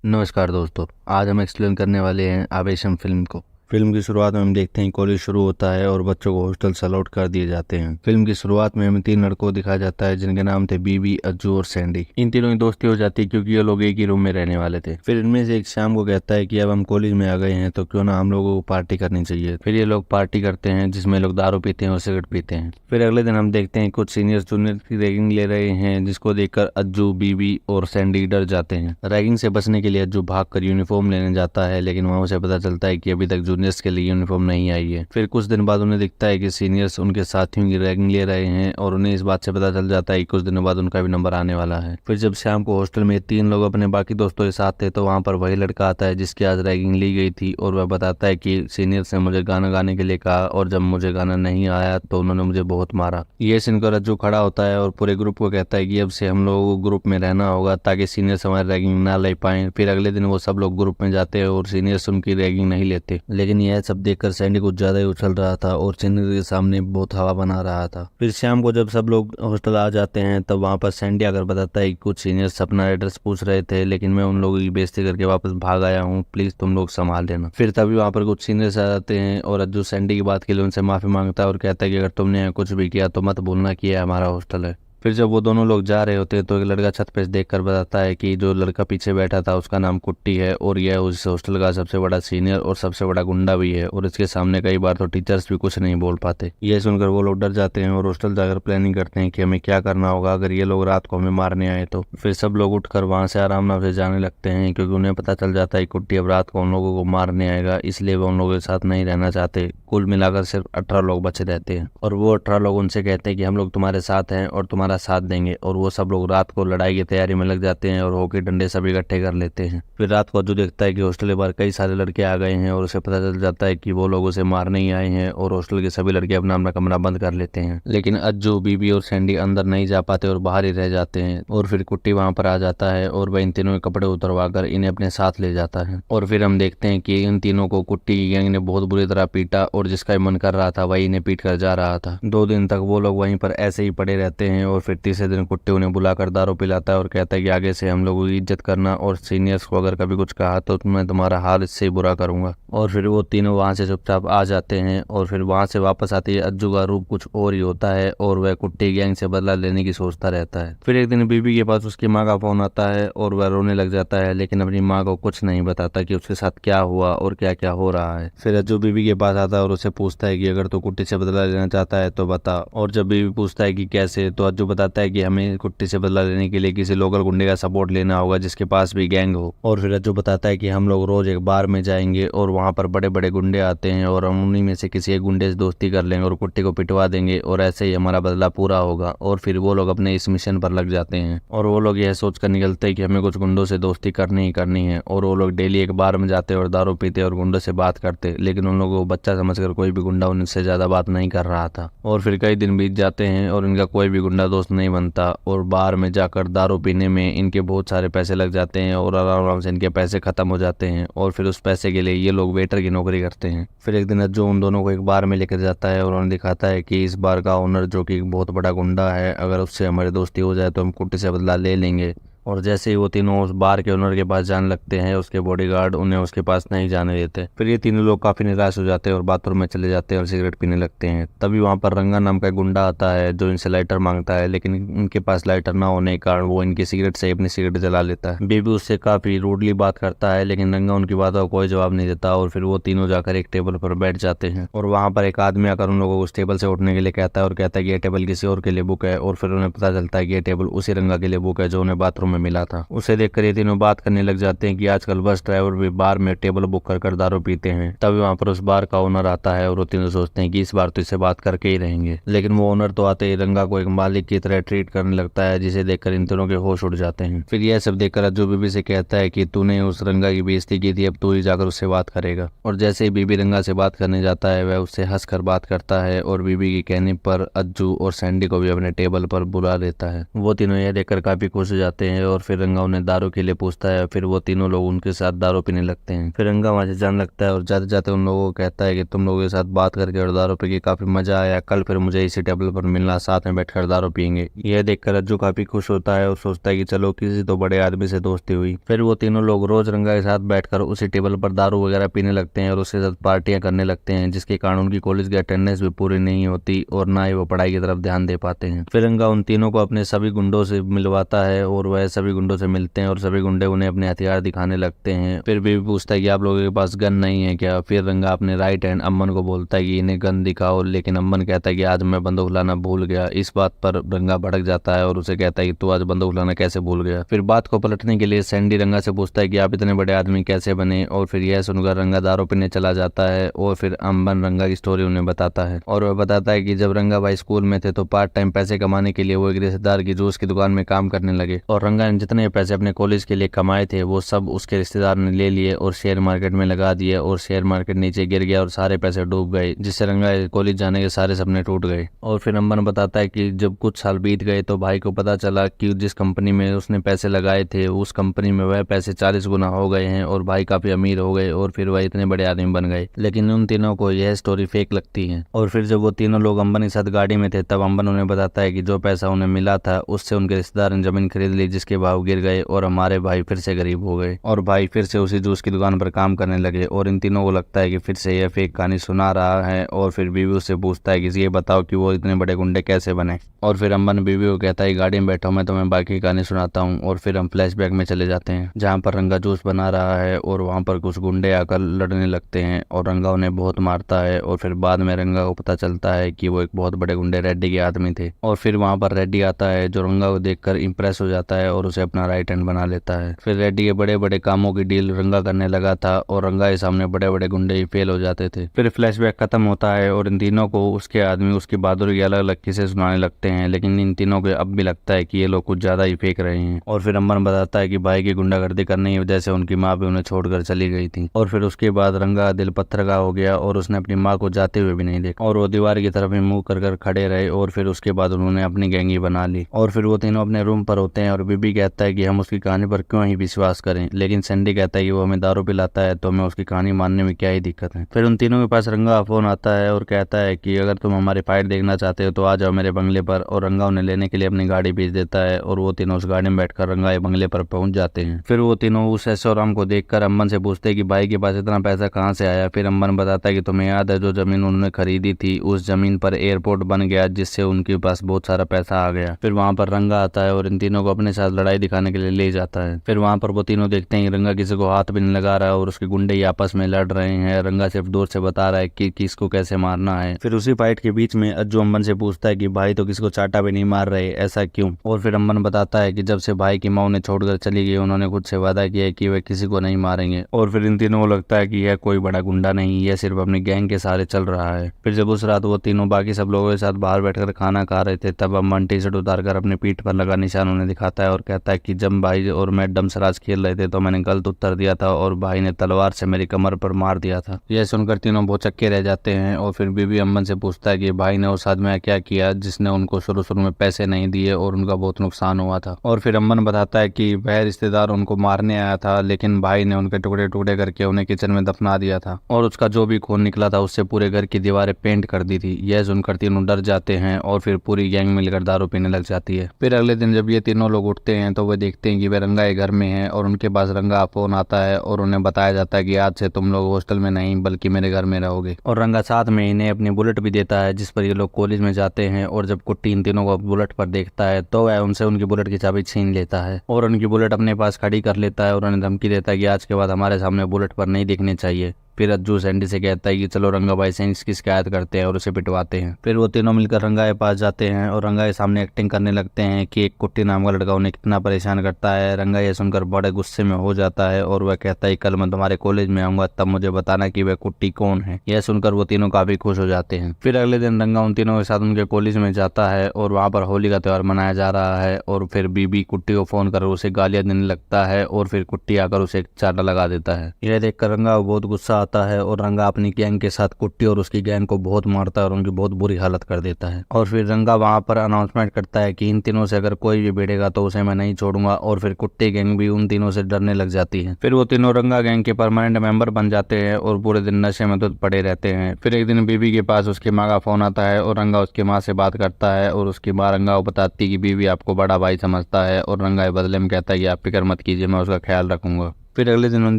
नमस्कार दोस्तों, आज हम एक्सप्लेन करने वाले हैं आवेशम फिल्म को। फिल्म की शुरुआत में हम देखते हैं कॉलेज शुरू होता है और बच्चों को हॉस्टल से अलॉट कर दिए जाते हैं। फिल्म की शुरुआत में हमें 3 लड़कों को दिखाया जाता है जिनके नाम थे बीबी, अज्जू और सैंडी। इन तीनों की दोस्ती हो जाती है क्योंकि ये लोग एक ही रूम में रहने वाले थे। फिर इनमें से एक शाम को कहता है कि अब हम कॉलेज में आ गए हैं तो क्यों ना हम लोगों को पार्टी करनी चाहिए। फिर ये लोग पार्टी करते हैं जिसमें लोग दारू पीते हैं और सिगरेट पीते हैं। फिर अगले दिन हम देखते हैं कुछ सीनियर जूनियर की रैगिंग ले रहे हैं जिसको देखकर अज्जू, बीबी और सैंडी डर जाते हैं। रैगिंग से बचने के लिए अज्जू भागकर यूनिफॉर्म लेने जाता है, लेकिन वहां उसे पता चलता है कि अभी तक जूनियर्स के लिए यूनिफॉर्म नहीं आई है। फिर कुछ दिन बाद उन्हें दिखता है कि सीनियर्स उनके साथियों की रैगिंग ले रहे हैं और उन्हें इस बात से पता चल जाता है कि कुछ दिनों बाद उनका भी नंबर आने वाला है। फिर जब शाम को हॉस्टल में 3 लोग अपने बाकी दोस्तों के साथ थे तो वहां पर वही लड़का आता है जिसकी आज रैगिंग ली गई थी और वह बताता है कि सीनियर्स ने मुझे गाना गाने के लिए कहा और जब मुझे गाना नहीं आया तो उन्होंने मुझे बहुत मारा। ये सुनकर रज्जू खड़ा होता है और पूरे ग्रुप को कहता है कि अब से हम लोगों को ग्रुप में रहना होगा ताकि सीनियर्स हमारी रैगिंग ना ले पाए। फिर अगले दिन वो सब लोग ग्रुप में जाते हैं और सीनियर्स उनकी रैगिंग नहीं लेते। लेकिन यह सब देखकर सैंडी कुछ ज्यादा ही उछल रहा था और सीनियर के सामने बहुत हवा बना रहा था। फिर शाम को जब सब लोग हॉस्टल आ जाते हैं तब वहां पर सैंडी आकर बताता है कि कुछ सीनियर्स अपना एड्रेस पूछ रहे थे लेकिन मैं उन लोगों की बेइज्जती करके वापस भाग आया हूँ, प्लीज तुम लोग संभाल लेना। फिर तभी वहां पर कुछ सीनियर्स आ जाते हैं और अज्जू सैंडी की बात के लिए उनसे माफी मांगता है और कहता है कि अगर तुमने कुछ भी किया तो मत भूलना कि यह हमारा हॉस्टल है। फिर जब वो दोनों लोग जा रहे होते हैं तो एक लड़का छत पे से देखकर बताता है कि जो लड़का पीछे बैठा था उसका नाम कुट्टी है और यह उस हॉस्टल का सबसे बड़ा सीनियर और सबसे बड़ा गुंडा भी है और इसके सामने कई बार तो टीचर्स भी कुछ नहीं बोल पाते। यह सुनकर वो लोग डर जाते हैं और हॉस्टल जाकर प्लानिंग करते हैं कि हमें क्या करना होगा अगर ये लोग रात को हमें मारने आए तो। फिर सब लोग उठकर वहां से आराम से जाने लगते हैं क्योंकि उन्हें पता चल जाता है कुट्टी अब रात को उन लोगों को मारने आएगा, इसलिए वो उन लोगों के साथ नहीं रहना चाहते। कुल मिलाकर सिर्फ 18 लोग बचे रहते हैं और वो 18 लोग उनसे कहते हैं कि हम लोग तुम्हारे साथ हैं और तुम्हारा साथ देंगे और वो सब लोग रात को लड़ाई की तैयारी में लग जाते हैं और हॉकी डंडे सब इकट्ठे कर लेते हैं। फिर रात को अज्जू देखता है कि हॉस्टल के बाहर कई सारे लड़के आ गए हैं और उसे पता चल जाता है कि वो लोग उसे मारने ही आए हैं और हॉस्टल के सभी लड़के अपना अपना कमरा बंद कर लेते हैं। लेकिन अज्जू, बीबी और सैंडी अंदर नहीं जा पाते और बाहर ही रह जाते हैं और फिर कुट्टी वहां पर आ जाता है और वह इन तीनों के कपड़े उतरवा कर इन्हें अपने साथ ले जाता है। और फिर हम देखते हैं कि इन तीनों को कुट्टी की गैंग ने बहुत बुरी तरह पीटा और जिसका मन कर रहा था वही इन्हें पीट कर जा रहा था। 2 दिन तक वो लोग वहीं पर ऐसे ही पड़े रहते हैं और फिर तीसरे दिन कुट्टी उन्हें बुलाकर दारू पिलाता है और कहता है कि आगे से हम लोगों की इज्जत करना और सीनियर्स को अगर कभी कुछ कहा तो मैं तुम्हारा हाल इससे ही बुरा करूंगा। और फिर वो तीनों वहां से चुपचाप आ जाते हैं और फिर वहां से वापस आते ही अज्जू का रूप कुछ और ही होता है और वह कुट्टी गैंग से बदला लेने की सोचता रहता है। फिर एक दिन बीबी के पास उसकी माँ का फोन आता है और वह रोने लग जाता है लेकिन अपनी माँ को कुछ नहीं बताता कि उसके साथ क्या हुआ और क्या क्या हो रहा है। फिर अज्जू बीबी के पास आता है और उसे पूछता है कि अगर तू कुट्टी से बदला लेना चाहता है तो बता। और जब बीबी पूछता है कि कैसे, तो अज्जू बताता है कि हमें कुट्टी से बदला लेने के लिए किसी लोकल गुंडे का सपोर्ट लेना होगा जिसके पास भी गैंग हो। और फिर अज्जू बताता है कि हम लोग रोज एक बार में जाएंगे और वहां पर बड़े बड़े गुंडे आते हैं और हम उन्हीं में से किसी एक गुंडे से दोस्ती कर लेंगे और कुट्टी को पिटवा देंगे और ऐसे ही हमारा बदला पूरा होगा। और फिर वो लोग अपने इस मिशन पर लग जाते हैं और वो लोग यह सोचकर निकलते हैं कि हमें कुछ गुंडों से दोस्ती करनी ही करनी है। और वो लोग डेली एक बार में जाते और दारू पीते और गुंडों से बात करते, लेकिन उन लोगों को बच्चा समझकर कोई भी गुंडा उनसे ज्यादा बात नहीं कर रहा था। और फिर कई दिन बीत जाते हैं और इनका कोई भी गुंडा दोस्त नहीं बनता और बार में जाकर दारू पीने में इनके बहुत सारे पैसे लग जाते हैं और आराम से इनके पैसे खत्म हो जाते हैं और फिर उस पैसे के लिए ये लोग वेटर की नौकरी करते हैं। फिर एक दिन अज्जू उन दोनों को एक बार में लेकर जाता है और उन्हें दिखाता है कि इस बार का ओनर जो कि एक बहुत बड़ा गुंडा है, अगर उससे हमारी दोस्ती हो जाए तो हम कुट्टी से बदला ले लेंगे। और जैसे ही वो तीनों उस बार के ओनर के पास जाने लगते हैं उसके बॉडीगार्ड उन्हें उसके पास नहीं जाने देते। फिर ये तीनों लोग काफी निराश हो जाते हैं और बाथरूम में चले जाते हैं और सिगरेट पीने लगते हैं। तभी वहां पर रंगा नाम का गुंडा आता है जो इनसे लाइटर मांगता है, लेकिन इनके पास लाइटर ना होने के कारण वो इनकी सिगरेट से अपनी सिगरेट जला लेता है। बेबी उससे काफी रूडली बात करता है लेकिन रंगा उनकी बातों का कोई जवाब नहीं देता और फिर वो तीनों जाकर एक टेबल पर बैठ जाते हैं और वहां पर एक आदमी आकर उन लोगों को उस टेबल से उठने के लिए कहता है और कहता है कि यह टेबल किसी और के लिए बुक है। और फिर उन्हें पता चलता है कि यह टेबल उसी रंगा के लिए बुक है जो उन्हें बाथरूम में मिला था। उसे देखकर ये तीनों बात करने लग जाते हैं कि आजकल बस ड्राइवर भी बार में टेबल बुक कर दारू पीते हैं। तभी वहां पर उस बार का ओनर आता है और वो तीनों सोचते हैं कि इस बार तो इससे बात करके ही रहेंगे। लेकिन वो ओनर तो आते ही रंगा को एक मालिक की तरह ट्रीट करने लगता है जिसे देखकर इन तीनों के होश उड़ जाते हैं। फिर यह सब देखकर अज्जू बीबी से कहता है कि तूने उस रंगा की बेइज्जती की थी, अब तू ही जाकर उससे बात करेगा। और जैसे ही बीबी रंगा से बात करने जाता है वह उससे हंसकर बात करता है और बीबी के कहने पर अज्जू और सैंडी को भी अपने टेबल पर बुला लेता है। वो तीनों यह देखकर काफी खुश हो जाते हैं हैं और फिर रंगा उन्हें दारू के लिए पूछता है। फिर वो तीनों लोग उनके साथ दारू पीने लगते हैं। फिर रंगा वहां से जाने लगता है और जाते जाते उन लोगों को कहता है कि तुम लोगों के साथ बात करके और दारू पी के काफी मजा आया, कल फिर मुझे इसी टेबल पर मिलना, साथ में बैठकर दारू पियेंगे। यह देखकर अज्जू काफी खुश होता है और सोचता है कि चलो किसी तो बड़े आदमी से दोस्ती हुई। फिर वो तीनों लोग रोज रंगा के साथ बैठकर उसी टेबल पर दारू वगैरह पीने लगते हैं और उसके साथ पार्टियां करने लगते हैं, जिसके कारण उनकी कॉलेज की अटेंडेंस भी पूरी नहीं होती और ना ही वो पढ़ाई की तरफ ध्यान दे पाते हैं। फिर रंगा उन तीनों को अपने सभी गुंडों से मिलवाता है और वह सभी गुंडों से मिलते हैं और सभी गुंडे उन्हें अपने हथियार दिखाने लगते हैं। फिर भी पूछता है कि आप लोगों के पास गन नहीं है क्या। फिर रंगा अपने राइट हैंड अमन को बोलता है कि इन्हें गन दिखाओ, लेकिन अमन कहता है कि आज मैं बंदूक लाना भूल गया। इस बात पर रंगा भड़क जाता है और उसे कहता है कि तू आज बंदूक लाना कैसे भूल गया। फिर बात को पलटने के लिए सैंडी रंगा से पूछता है कि आप इतने बड़े आदमी कैसे बने, और फिर यह सुनकर रंगा दारू पीने चला जाता है और फिर अमन रंगा की स्टोरी उन्हें बताता है। और वह बताता है कि जब रंगा भाई स्कूल में थे तो पार्ट टाइम पैसे कमाने के लिए वो एक रिश्तेदार की जूस की दुकान में काम करने लगे और रंगा ने जितने पैसे अपने कॉलेज के लिए कमाए थे वो सब उसके रिश्तेदार ने ले लिए और शेयर मार्केट में लगा दिए और शेयर मार्केट नीचे गिर गया और सारे पैसे डूब गए, जिससे रंगा कॉलेज जाने के सारे सपने टूट गए। और फिर अमन बताता है कि जब कुछ साल बीत गए तो भाई को पता चला कि जिस कंपनी में उसने पैसे लगाए थे उस कंपनी में वह पैसे 40 गुना हो गए हैं और भाई काफी अमीर हो गए और फिर वह इतने बड़े आदमी बन गए। लेकिन उन तीनों को यह स्टोरी फेक लगती है। और फिर जब वो तीनों लोग अम्बन के साथ गाड़ी में थे तब अम्बन उन्हें बताता है कि जो पैसा उन्हें मिला था उससे उनके रिश्तेदार ने जमीन खरीद ली, जिसके भाव गिर गए और हमारे भाई फिर से गरीब हो गए और भाई फिर से उसी जूस की दुकान पर काम करने लगे। और इन तीनों को लगता है कि फिर से यह फेक कहानी सुना रहा है और फिर बीवी उससे पूछता है कि ये बताओ कि वो इतने बड़े गुंडे कैसे बने। और फिर अम्बन बीवी को कहता है गाड़ी में बैठो, मैं तुम्हें बाकी कहानी सुनाता हूँ। और फिर हम फ्लैशबैक में चले जाते हैं जहाँ पर रंगा जूस बना रहा है और वहाँ पर कुछ गुंडे आकर लड़ने लगते हैं और रंगा उन्हें बहुत मारता है। और फिर बाद में रंगा को पता चलता है कि वो एक बहुत बड़े गुंडे रेड्डी के आदमी थे। और फिर वहाँ पर रेड्डी आता है जो रंगा को देखकर इंप्रेस हो जाता है और उसे अपना राइट हैंड बना लेता है। फिर रेड्डी के बड़े बड़े कामों की डील रंगा करने लगा था और रंगा के सामने बड़े बड़े गुंडे ही फेल हो जाते थे। फिर फ्लैशबैक खत्म होता है और इन तीनों को उसके आदमी उसकी बहादुरी की अलग अलग किस्से सुनाने लगते हैं, लेकिन इन तीनों को अब भी लगता है कि ये लोग कुछ ज्यादा ही फेंक रहे हैं। और फिर अमन बताता है कि भाई की गुंडागर्दी करने की वजह से उनकी माँ भी उन्हें छोड़कर चली गई थी। और फिर उसके बाद रंगा दिल पत्थर का हो गया और उसने अपनी माँ को जाते हुए भी नहीं देखा और वो दीवार की तरफ ही मुंह कर खड़े रहे। और फिर उसके बाद उन्होंने अपनी गैंगी बना ली और फिर वो तीनों अपने रूम पर होते हैं और बीबी कहता है कि हम उसकी कहानी पर क्यों ही विश्वास करें, लेकिन सैंडी कहता है कि वो हमें दारू पिलाता है तो हमें उसकी कहानी मानने में क्या ही दिक्कत है। फिर उन तीनों के पास रंगा का फोन आता है और कहता है कि अगर तुम हमारी फाइट देखना चाहते हो तो आ जाओ मेरे बंगले पर। और रंगा उन्हें लेने के लिए अपनी गाड़ी भेज देता है और वो तीनों उस गाड़ी में बैठकर रंगा के बंगले पर पहुंच जाते हैं। फिर वो तीनों उस ऐशोआराम को देखकर अम्बन से पूछते हैं कि भाई के पास इतना पैसा कहाँ से आया। फिर अम्बन बताता है कि तुम्हें याद है जो जमीन उन्होंने खरीदी थी उस जमीन पर एयरपोर्ट बन गया, जिससे उनके पास बहुत सारा पैसा आ गया। फिर वहाँ पर रंगा आता है और इन तीनों को अपने साथ लड़ाई दिखाने के लिए ले जाता है। फिर वहाँ पर वो तीनों देखते हैं कि रंगा किसी को हाथ भी नहीं लगा रहा है और उसके गुंडे ही आपस में लड़ रहे हैं। रंगा सिर्फ दूर से बता रहा है कि किसको कैसे मारना है। फिर उसी फाइट के बीच में अज्जू अम्बन से पूछता है कि भाई तो किसको चाटा भी नहीं मार रहे, ऐसा क्यों। और फिर अम्बन बताता है कि जब से भाई की माँ उन्हें छोड़कर चली गई उन्होंने खुद से वादा किया है कि वे किसी को नहीं मारेंगे। और फिर इन तीनों को लगता है कि यह कोई बड़ा गुंडा नहीं, यह सिर्फ अपनी गैंग के सहारे चल रहा है। फिर जब उस रात वो तीनों बाकी सब लोगों के साथ बाहर बैठकर खाना खा रहे थे तब अम्बन टी शर्ट उतारकर अपने पीठ पर लगा निशान उन्हें दिखाता है और कहता है कि जब भाई और मैं डमसराज खेल रहे थे तो मैंने गलत उत्तर दिया था और भाई ने तलवार से मेरी कमर पर मार दिया था। यह सुनकर तीनों बहुत चक्के रह जाते हैं और फिर बीबी अम्बन से पूछता है कि भाई ने उस आदमी क्या किया जिसने उनको शुरू में पैसे नहीं दिए और उनका बहुत नुकसान हुआ था। और फिर अम्बन बताता है कि वह रिश्तेदार उनको मारने आया था लेकिन भाई ने उनके टुकड़े टुकड़े करके उन्हें किचन में दफना दिया था और उसका जो भी खून निकला था उससे पूरे घर की दीवारें पेंट कर दी थी। यह सुनकर तीनों डर जाते हैं और फिर पूरी गैंग मिलकर दारू पीने लग जाती है। फिर अगले दिन जब ये तीनों लोग उठते हैं तो वे देखते हैं कि वे रंगा के घर में हैं और उनके पास रंगा का फोन आता है और उन्हें बताया जाता है कि आज से तुम लोग हॉस्टल में नहीं बल्कि मेरे घर में रहोगे। और रंगा साथ में इन्हें अपनी बुलेट भी देता है जिस पर ये लोग कॉलेज में जाते हैं। और जब कुट्टी इन तीनों को बुलेट पर देखता है तो वह उनसे उनकी बुलेट की चाबी छीन लेता है और उनकी बुलेट अपने पास खड़ी कर लेता है और उन्हें धमकी देता है कि आज के बाद हमारे सामने बुलेट पर नहीं दिखनी चाहिए। फिर अज्जू सैंडी से कहता है कि चलो रंगा भाई से इसकी शिकायत करते हैं और उसे पिटवाते हैं। फिर वो तीनों मिलकर रंगा के पास जाते हैं और रंगा के सामने एक्टिंग करने लगते हैं कि एक कुट्टी नाम का लड़का उन्हें कितना परेशान करता है। रंगा ये सुनकर बड़े गुस्से में हो जाता है और वह कहता है कल मैं तुम्हारे कॉलेज में आऊंगा तब मुझे बताना कि वह कुट्टी कौन है। यह सुनकर वो तीनों काफी खुश हो जाते हैं। फिर अगले दिन रंगा उन तीनों के साथ उनके कॉलेज में जाता है और वहाँ पर होली का त्योहार मनाया जा रहा है। और फिर बीबी कुट्टी को फोन कर उसे गालियां देने लगता है और फिर कुट्टी आकर उसे एक चाटा लगा देता है। यह देखकर रंगा बहुत गुस्सा आता है और रंगा अपनी गैंग के साथ कुट्टी और उसकी गैंग को बहुत मारता है और उनकी बहुत बुरी हालत कर देता है। और फिर रंगा वहां पर अनाउंसमेंट करता है कि इन तीनों से अगर कोई भी भिड़ेगा तो उसे मैं नहीं छोड़ूंगा। और फिर कुट्टी गैंग भी उन तीनों से डरने लग जाती है। फिर वो तीनों रंगा गैंग के परमानेंट मेंबर बन जाते हैं और पूरे दिन नशे में धुत पड़े रहते हैं। फिर एक दिन बीबी के पास उसकी माँ का फोन आता है और रंगा उसकी माँ से बात करता है और उसकी माँ रंगा को बताती है कि बीबी आपको बड़ा भाई समझता है और रंगा बदले में कहता है कि आप फिक्र मत कीजिए, मैं उसका ख्याल रखूंगा। फिर अगले दिन उन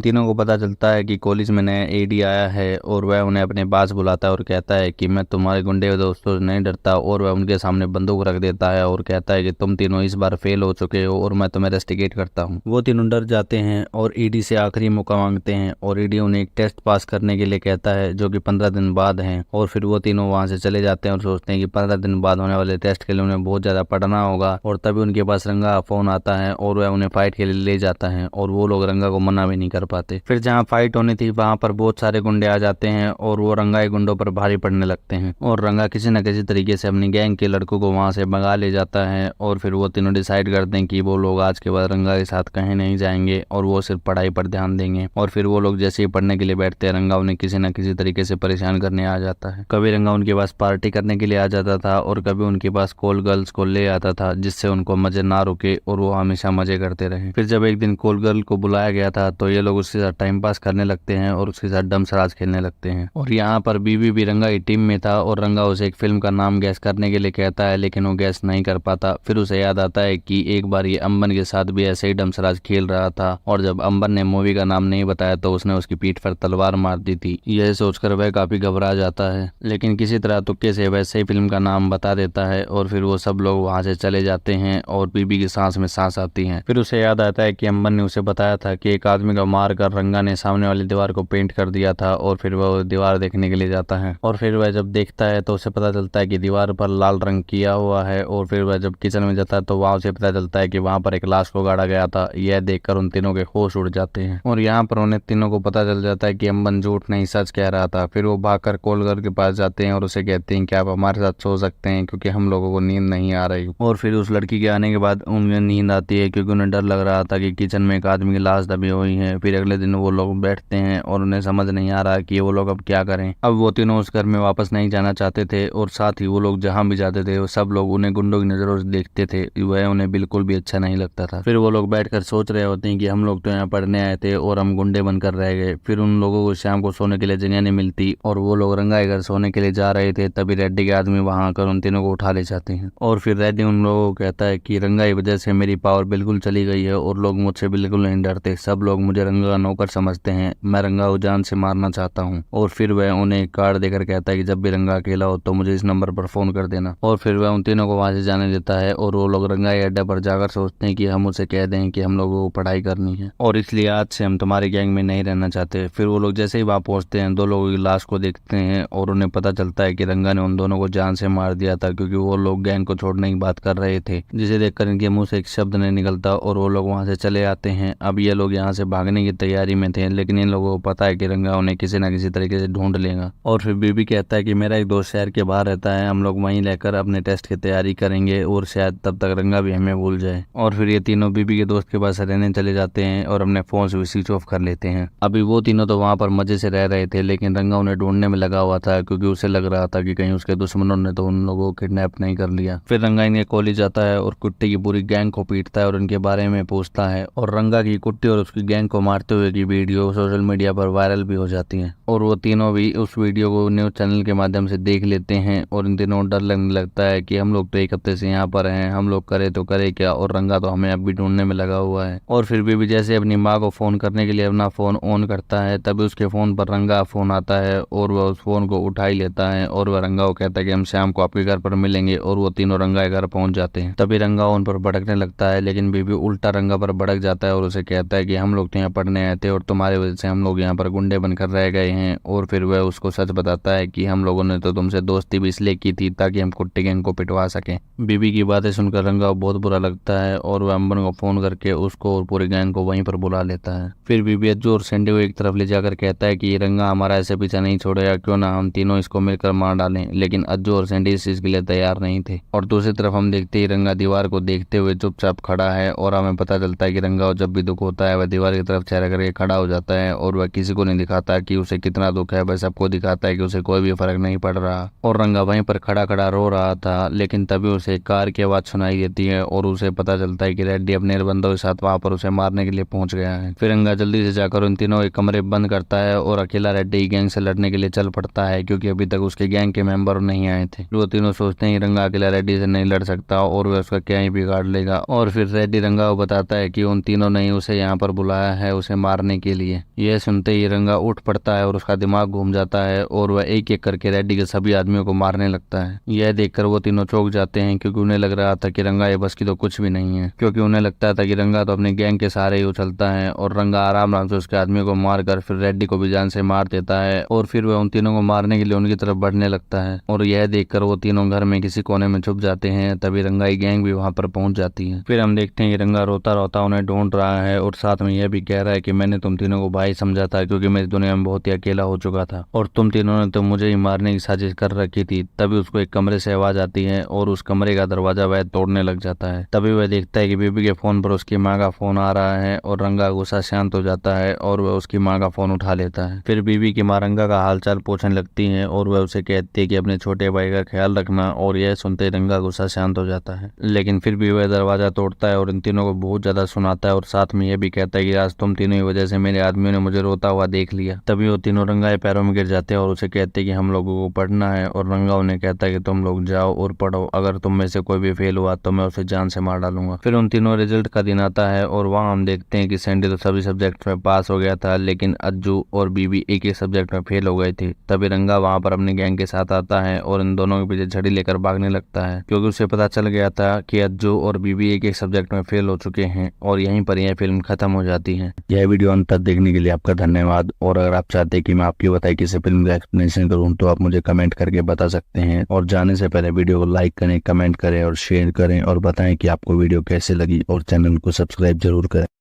तीनों को पता चलता है कि कॉलेज में नया एडी आया है और वह उन्हें अपने पास बुलाता है और कहता है कि मैं तुम्हारे गुंडे दोस्तों से नहीं डरता। और वह उनके सामने बंदूक रख देता है और कहता है कि तुम तीनों इस बार फेल हो चुके हो और मैं तुम्हें रेस्टिकेट करता हूँ। वो तीनों डर जाते हैं और ईडी से आखिरी मौका मांगते हैं और ईडी उन्हें एक टेस्ट पास करने के लिए कहता है जो कि 15 दिन बाद है। और फिर वो तीनों वहां से चले जाते हैं और सोचते हैं कि 15 दिन बाद होने वाले टेस्ट के लिए उन्हें बहुत ज्यादा पढ़ना होगा। और तभी उनके पास रंगा फोन आता है और वह उन्हें फाइट के लिए ले जाता है और वो लोग रंगा को मना भी नहीं कर पाते। फिर जहाँ फाइट होनी थी वहां पर बहुत सारे गुंडे आ जाते हैं और वो रंगाई गुंडों पर भारी पड़ने लगते हैं और रंगा किसी न किसी तरीके से अपनी गैंग के लड़कों को वहां से भगा ले जाता है। और फिर वो तीनों डिसाइड करते हैं कि वो लोग आज के बाद रंगा के साथ कहीं नहीं जाएंगे और वो सिर्फ पढ़ाई पर ध्यान देंगे। और फिर वो लोग जैसे ही पढ़ने के लिए बैठते हैं रंगा उन्हें किसी न किसी तरीके से परेशान करने आ जाता है। कभी रंगा उनके पास पार्टी करने के लिए आ जाता था और कभी उनके पास कॉल गर्ल्स को ले आता था जिससे उनको मजे ना रुके और वो हमेशा मजे करते रहे। फिर जब एक दिन कॉल गर्ल को बुलाया गया था तो ये लोग उसके साथ टाइम पास करने लगते हैं और उसके साथ डमसराज खेलने लगते हैं। और यहाँ पर बीबी भी रंगा की टीम में था और रंगा उसे एक फिल्म का नाम गैस करने के लिए कहता है लेकिन वो गैस नहीं कर पाता। फिर उसे याद आता है कि एक बार ये अंबन के साथ भी ऐसे ही डमसराज खेल रहा था और जब अंबन ने मूवी का नाम नहीं बताया तो उसने उसकी पीठ पर तलवार मार दी थी। यह सोचकर वह काफी घबरा जाता है लेकिन किसी तरह तुक्के से वैसे ही फिल्म का नाम बता देता है। और फिर वो सब लोग वहां से चले जाते हैं और बीबी की सांस में सांस आती है। फिर उसे याद आता है कि अंबन ने उसे बताया था कि एक आदमी को मार कर रंगा ने सामने वाली दीवार को पेंट कर दिया था। और फिर वह दीवार देखने के लिए जाता है और फिर वह जब देखता है तो उसे पता चलता है कि दीवार पर लाल रंग किया हुआ है। और फिर वह जब किचन में जाता है तो वहां उसे पता चलता है कि वहां पर एक लाश को गाड़ा गया था। यह देखकर उन तीनों के होश उड़ जाते हैं और यहाँ पर उन्हें तीनों को पता चल जाता है कि अंबन झूठ नहीं सच कह रहा था। फिर वो भागकर कोलगर के पास जाते हैं और उसे कहते हैं कि आप हमारे साथ सो सकते हैं क्योंकि हम लोगों को नींद नहीं आ रही। और फिर उस लड़की के आने के बाद उन्हें नींद आती है क्योंकि उन्हें डर लग रहा था कि किचन में एक आदमी की लाश दबी हुई है। फिर अगले दिन वो लोग बैठते हैं और उन्हें समझ नहीं आ रहा कि वो लोग अब क्या करें। अब वो तीनों उस घर में वापस नहीं जाना चाहते थे और साथ ही वो लोग जहां भी जाते थे वो सब लोग उन्हें गुंडों की नजरों से देखते थे। वह उन्हें बिल्कुल भी अच्छा नहीं लगता था। फिर वो लोग बैठकर सोच रहे होते हैं कि हम लोग तो यहाँ पढ़ने आए थे और हम गुंडे बनकर रह गए। फिर उन लोगों को शाम को सोने के लिए जगह नहीं मिलती और वो लोग रंगाई घर सोने के लिए जा रहे थे। तभी रेड्डी के आदमी वहां आकर उन तीनों को उठा ले जाते हैं और फिर रेड्डी उन लोगों को कहता है कि रंगा की वजह से मेरी पावर बिल्कुल चली गई है और लोग मुझसे बिल्कुल नहीं डरते। सब लोग मुझे रंगा का नौकर समझते हैं। मैं रंगा को जान से मारना चाहता हूँ। और फिर वह उन्हें एक कार्ड देकर कहता है कि जब भी रंगा अकेला हो तो मुझे इस नंबर पर फोन कर देना। और फिर वह उन तीनों को वहां से जाने देता है और वो लोग रंगाई अड्डा पर जाकर सोचते हैं कि हम उसे कह दें कि हम लोगों को पढ़ाई करनी है और इसलिए आज से हम तुम्हारी गैंग में नहीं रहना चाहते। फिर वो लोग जैसे ही वहां पहुंचते हैं दो लोगों की लाश को देखते हैं और उन्हें पता चलता है कि रंगा ने उन दोनों को जान से मार दिया था क्योंकि वो लोग गैंग को छोड़ने की बात कर रहे थे, जिसे देखकर इनके मुंह से एक शब्द नहीं निकलता और वो लोग वहां से चले आते हैं। अब ये लोग यहाँ से भागने की तैयारी में थे लेकिन इन लोगों को पता है कि रंगा उन्हें किसी न किसी तरीके से ढूंढ लेगा। और फिर बीबी कहता है कि मेरा एक दोस्त शहर के बाहर रहता है, हम लोग वहीं लेकर अपने टेस्ट की तैयारी करेंगे और शायद तब तक रंगा भी हमें भूल जाए। और फिर ये तीनों बीबी के दोस्त के पास रहने चले जाते हैं और अपने फोन से भी स्विच ऑफ कर लेते हैं। अभी वो तीनों तो वहां पर मजे से रह रहे थे लेकिन रंगा उन्हें ढूंढने में लगा हुआ था क्योंकि उसे लग रहा था कि कहीं उसके दुश्मनों ने तो उन लोगों को किडनैप नहीं कर लिया। फिर रंगा इनके कॉलेज जाता है और कुट्टी की पूरी गैंग को पीटता है और उनके बारे में पूछता है और रंगा की कुट्टी और उसकी गैंग को मारते हुए की वीडियो सोशल मीडिया पर वायरल भी हो जाती है और वो तीनों भी उस वीडियो को न्यूज चैनल के माध्यम से देख लेते हैं और इन तीनों डर लगने लगता है कि हम लोग तो एक हफ्ते से यहाँ पर हैं, हम लोग करे तो करे क्या और रंगा तो हमें अब भी ढूंढने में लगा हुआ है। और फिर भी जैसे अपनी माँ को फोन करने के लिए अपना फोन ऑन करता है तभी उसके फोन पर रंगा फोन आता है और वह उस फोन को उठा ही लेता है और वह रंगा को कहता है कि हम शाम को आपके घर पर मिलेंगे और वो तीनों रंगा के घर पहुंच जाते हैं। तभी रंगा उन पर भड़कने लगता है लेकिन बीबी उल्टा रंगा पर भड़क जाता है और उसे कहता है कि हम लोग तो यहाँ पढ़ने आए थे और तुम्हारी वजह से हम लोग यहाँ पर गुंडे बनकर रह गए हैं। और फिर वह उसको सच बताता है कि हम लोगों ने तो तुमसे दोस्ती भी इसलिए की थी ताकि हम कुट्टी गैंग को पिटवा सकें। बीबी की बातें सुनकर रंगा को बहुत बुरा लगता है और वह अंबन को फोन करके उसको और पूरी गैंग को वहीं पर बुला लेता है। फिर बीबी अज्जू और सैंडी को एक तरफ ले जाकर कहता है कि ये रंगा हमारा ऐसे पीछा नहीं छोड़ेगा, क्यों ना हम तीनों इसको मिलकर मार डालें। लेकिन अज्जू और सैंडी इस चीज के लिए तैयार नहीं थे और दूसरी तरफ हम देखते ही रंगा दीवार को देखते हुए चुपचाप खड़ा है और हमें पता चलता है कि रंगा को जब भी दुख होता है वह दीवार की तरफ चेहरा करके खड़ा हो जाता है और वह किसी को नहीं दिखाता कि उसे कितना दुख है, बस सबको दिखाता है कि उसे कोई भी फर्क नहीं पड़ रहा। और रंगा वहीं पर खड़ा खड़ा रो रहा था, लेकिन तभी उसे कार की आवाज सुनाई देती है और उसे पता चलता है कि रेड्डी अपने बंदों के साथ वहां पर उसे मारने के लिए पहुंच गया है। फिर रंगा जल्दी से जाकर उन तीनों के कमरे बंद करता है और अकेला रेड्डी गैंग से लड़ने के लिए चल पड़ता है, क्योंकि अभी तक उसके गैंग के मेंबर नहीं आए थे। वो तीनों सोचते हैं रंगा अकेला रेड्डी से नहीं लड़ सकता और वह उसका क्या ही बिगाड़ लेगा। और फिर रेड्डी रंगा को बताता है कि उन तीनों ने उसे यहाँ पर बुलाया है उसे मारने के लिए। यह सुनते ही रंगा उठ पड़ता है और उसका दिमाग घूम जाता है और वह एक एक करके रेड्डी के सभी आदमियों को मारने लगता है। यह देखकर वो तीनों चौंक जाते हैं, क्योंकि उन्हें लग रहा था कि रंगा ये बस की तो कुछ भी नहीं है, क्योंकि उन्हें लगता था कि रंगा तो अपने गैंग के सहारे ही उछलता है। और रंगा आराम आराम से उसके आदमियों को मारकर फिर रेड्डी को भी जान से मार देता है और फिर वह उन तीनों को मारने के लिए उनकी तरफ बढ़ने लगता है। और यह देखकर वो तीनों घर में किसी कोने में छुप जाते हैं। तभी रंगा की गैंग भी वहां पर पहुंच जाती है। फिर हम देखते हैं कि रंगा रोता रोता उन्हें ढूंढ रहा है और साथ में यह भी कह रहा है कि मैंने तुम तीनों को भाई समझा था, क्योंकि मैं इस दुनिया में बहुत ही अकेला हो चुका था और तुम तीनों ने तो मुझे ही मारने की साजिश कर रखी थी। तभी उसको एक कमरे से आवाज आती है और उस कमरे का दरवाजा वह तोड़ने लग जाता है। तभी वह देखता है कि बीबी के फोन पर उसकी माँ का फोन आ रहा है और रंगा गुस्सा शांत हो जाता है और वह उसकी माँ का फोन उठा लेता है। फिर बीबी की माँ रंगा का हालचाल पूछने लगती है और वह उसे कहती है कि अपने छोटे भाई का ख्याल रखना, और यह सुनते रंगा गुस्सा शांत हो जाता है। लेकिन फिर भी वह दरवाजा तोड़ता है और इन तीनों को बहुत ज्यादा सुनाता है और साथ में यह भी कहता है कि आज तुम तीनों की वजह से मेरे आदमियों ने मुझे रोता हुआ देख लिया। तभी वो तीनों रंगा के पैरों में गिर जाते हैं और उसे कहते हैं कि हम लोगों को पढ़ना है, और रंगा उन्हें कहता है कि तुम लोग जाओ और पढ़ो, अगर तुम में से कोई भी फेल हुआ तो मैं उसे जान से मार डालूंगा। फिर उन तीनों रिजल्ट का दिन आता है और वहाँ हम देखते हैं कि सैंडी तो सभी सब्जेक्ट में पास हो गया था, लेकिन अज्जू और बीबी एक एक सब्जेक्ट में फेल हो गए थे। तभी रंगा वहाँ पर अपने गैंग के साथ आता है और इन दोनों के पीछे छड़ी लेकर भागने लगता है, क्योंकि उसे पता चल गया था कि अज्जू और बीबी एक एक सब्जेक्ट में फेल हो चुके हैं। और यहीं पर यह फिल्म खत्म हो जाती है। यह वीडियो अंत तक देखने के लिए आपका धन्यवाद। और अगर आप चाहते हैं कि मैं आपकी बताई किसी फिल्म का एक्सप्लेनेशन करूं तो आप मुझे कमेंट करके बता सकते हैं। और जाने से पहले वीडियो को लाइक करें, कमेंट करें और शेयर करें और बताएं कि आपको वीडियो कैसे लगी, और चैनल को सब्सक्राइब जरूर करें।